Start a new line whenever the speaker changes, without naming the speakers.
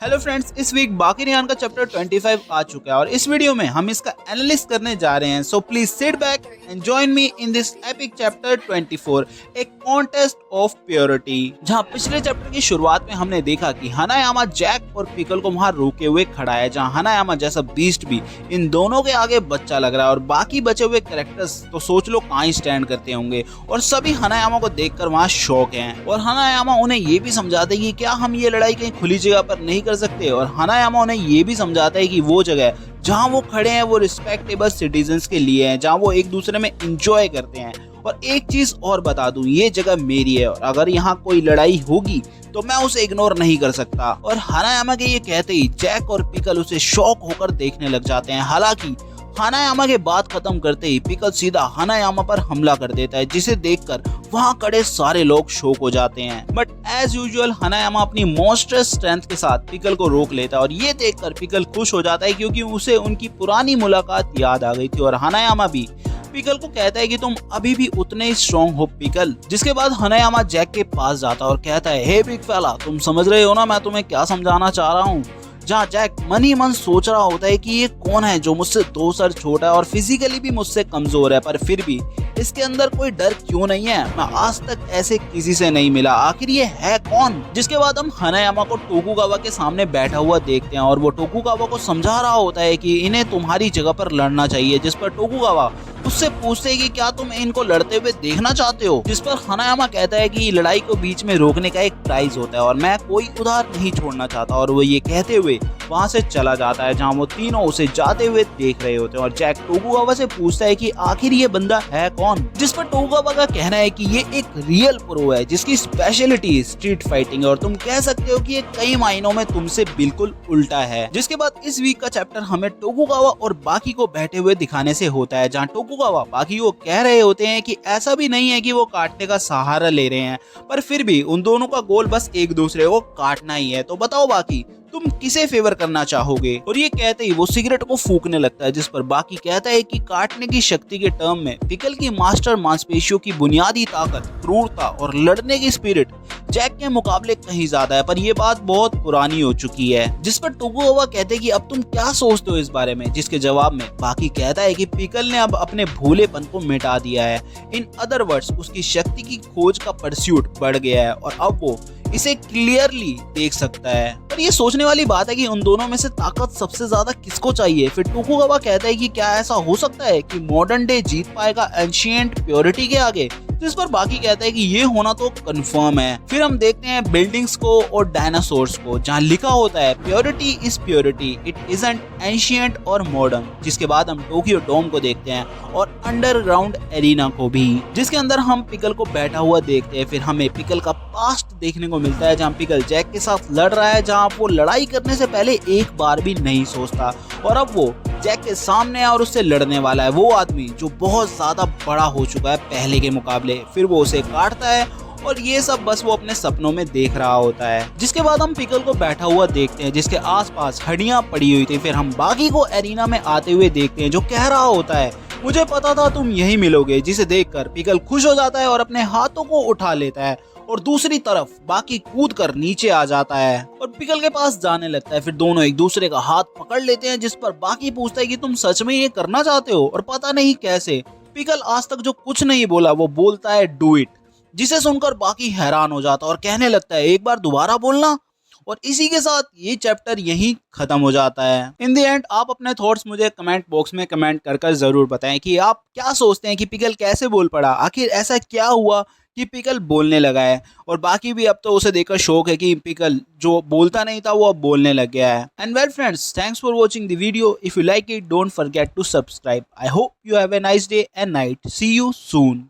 Hello friends, इस week बाकीरियान का chapter 25 आ चुका है और इस वीडियो में हम इसका एनालिसिस करने जा रहे हैं। So please sit back and join me in this epic chapter 24, एक कॉन्टेस्ट ऑफ प्योरिटी। जहां पिछले चैप्टर की शुरुआत में हमने देखा कि हनायामा जैक और पिकल को वहां रोके हुए खड़ा है, जहां हनायामा जैसा बीस्ट भी इन दोनों के आगे बच्चा लग रहा है और बाकी बचे हुए कैरेक्टर्स तो सोच लो कहाँ ही स्टैंड करते होंगे और सभी हनायामा को देखकर वहां शौक हैं और हनायामा उन्हें ये भी समझाते हैं कि क्या हम ये लड़ाई कहीं खुली जगह पर नहीं कर सकते, और हनायामा उन्हें ये भी समझाता है कि वो जगह जहां वो खड़े हैं वो रिस्पेक्टेबल सिटीजन्स के लिए है, जहां वो एक दूसरे में एंजॉय करते हैं। और एक चीज और बता दूं, ये जगह मेरी है और अगर यहाँ कोई लड़ाई होगी तो मैं उसे इग्नोर नहीं कर सकता। और हनायामा के ये कहते ही जैक और पिकल उसे शॉक होकर देखने लग जाते हैं। हालांकि हनायामा के बात खत्म करते ही पिकल सीधा हनायामा पर हमला कर देता है, जिसे देखकर वहां खड़े सारे लोग शॉक हो जाते हैं। बट एज यूजुअल हनायामा अपनी मॉन्स्टरस स्ट्रेंथ के साथ पिकल को रोक लेता है और ये देखकर पिकल खुश हो जाता है क्योंकि उसे उनकी पुरानी मुलाकात याद आ गई थी। और हनायामा भी पिकल को कहता है कि तुम अभी भी उतने ही स्ट्रॉन्ग हो पिकल। जिसके बाद हनायामा जैक के पास जाता है और कहता है, हे बिग फेला, तुम समझ रहे हो ना मैं तुम्हें क्या समझाना चाह रहा हूँ। जहाँ जैक मन ही मन सोच रहा होता है कि ये कौन है जो मुझसे 2 सर छोटा है और फिजिकली भी मुझसे कमजोर है, पर फिर भी इसके अंदर कोई डर क्यों नहीं है। मैं आज तक ऐसे किसी से नहीं मिला, आखिर ये है कौन। जिसके बाद हम हनायामा को टोकुगावा के सामने बैठा हुआ देखते हैं और वो टोकुगावा को समझा रहा होता है कि इन्हें तुम्हारी जगह पर लड़ना चाहिए। जिस पर टोकुगावा उससे पूछते हैं कि क्या तुम इनको लड़ते हुए देखना चाहते हो। जिस पर हनायामा कहता है कि लड़ाई को बीच में रोकने का एक प्राइज होता है और मैं कोई उधार नहीं छोड़ना चाहता। और वो ये कहते हुए वहां से चला जाता है, जहां वो तीनों उसे जाते हुए देख रहे होते हैं। और जैक टोकुगावा से पूछता है कि आखिर ये बंदा है कौन। जिस पर टोकुगावा का कहना है कि ये एक रियल प्रो है जिसकी स्पेशलिटी स्ट्रीट फाइटिंग है और तुम कह सकते हो कि ये कई मायनों में तुमसे बिल्कुल उल्टा है। जिसके बाद इस वीक का चैप्टर हमें टोकुगावा और बाकी को बैठे हुए दिखाने से होता है, जहाँ टोकुगावा बाकी को कह रहे होते हैं कि ऐसा भी नहीं है कि वो काटने का सहारा ले रहे हैं, पर फिर भी उन दोनों का गोल बस एक दूसरे को काटना ही है। तो बताओ बाकी तुम किसे फेवर करना चाहोगे। और ये कहते ही वो सिगरेट को फूकने लगता है, जिस पर बाकी कहता है कि काटने की शक्ति के टर्म में पिकल की मास्टर मांसपेशियों की बुनियादी ताकत, क्रूरता और लड़ने की स्पिरिट जैक के मुकाबले कहीं ज्यादा है, पर ये बात बहुत पुरानी हो चुकी है। जिस पर टोकुगावा कहते हैं कि अब तुम क्या सोचते हो इस बारे में। जिसके जवाब में बाकी कहता है कि पिकल ने अब अपने भोलेपन को मिटा दिया है। इन अदर वर्ड्स उसकी शक्ति की खोज का परस्यूट बढ़ गया है और अब वो इसे क्लियरली देख सकता है। पर ये सोचने वाली बात है कि उन दोनों में से ताकत सबसे ज्यादा किसको चाहिए। फिर टोकुगावा कहता है कि क्या ऐसा हो सकता है कि मॉडर्न डे जीत पाएगा एंशिएंट प्योरिटी के आगे। जिस पर बाकी कहता है कि ये होना तो कंफर्म है। फिर हम देखते हैं बिल्डिंग्स को और डायनासोर्स को, जहाँ लिखा होता है purity is purity, it isn't ancient और मॉडर्न। जिसके बाद हम टोक्यो डोम को देखते हैं और अंडरग्राउंड एरिना को भी, जिसके अंदर हम पिकल को बैठा हुआ देखते हैं। फिर हमें पिकल का पास्ट देखने को मिलता है, जहाँ पिकल जैक के साथ लड़ रहा है, जहाँ वो लड़ाई करने से पहले एक बार भी नहीं सोचता और अब वो जैक के सामने है और उससे लड़ने वाला है, वो आदमी जो बहुत ज्यादा बड़ा हो चुका है पहले के मुकाबले। फिर वो उसे काटता है और ये सब बस वो अपने सपनों में देख रहा होता है। जिसके बाद हम पिकल को बैठा हुआ देखते हैं जिसके आसपास हड्डियां पड़ी हुई थी। फिर हम बाकी को एरिना में आते हुए देखते हैं जो कह रहा होता है, मुझे पता था तुम यही मिलोगे। जिसे देखकर पिकल खुश हो जाता है और अपने हाथों को उठा लेता है और दूसरी तरफ बाकी कूद कर नीचे आ जाता है और पिकल के पास जाने लगता है। फिर दोनों एक दूसरे का हाथ पकड़ लेते हैं, जिस पर बाकी पूछता है कि तुम सच में ये करना चाहते हो, और पता नहीं कैसे पिकल आज तक जो कुछ नहीं बोला वो बोलता है डू इट। जिसे सुनकर बाकी हैरान हो जाता है और कहने लगता है एक बार दोबारा बोलना। और इसी के साथ ये चैप्टर यहीं खत्म हो जाता है। इन दी एंड आप अपने थॉट्स मुझे कमेंट बॉक्स में कमेंट कर जरूर बताएं कि आप क्या सोचते हैं कि पिकल कैसे बोल पड़ा, आखिर ऐसा क्या हुआ कि पिकल बोलने लगा है। और बाकी भी अब तो उसे देखकर शौक है कि पिकल जो बोलता नहीं था वो अब बोलने लग गया है। And well friends, thanks for watching the video. If you like it, don't forget to subscribe. I hope you have a nice day and night. See you soon.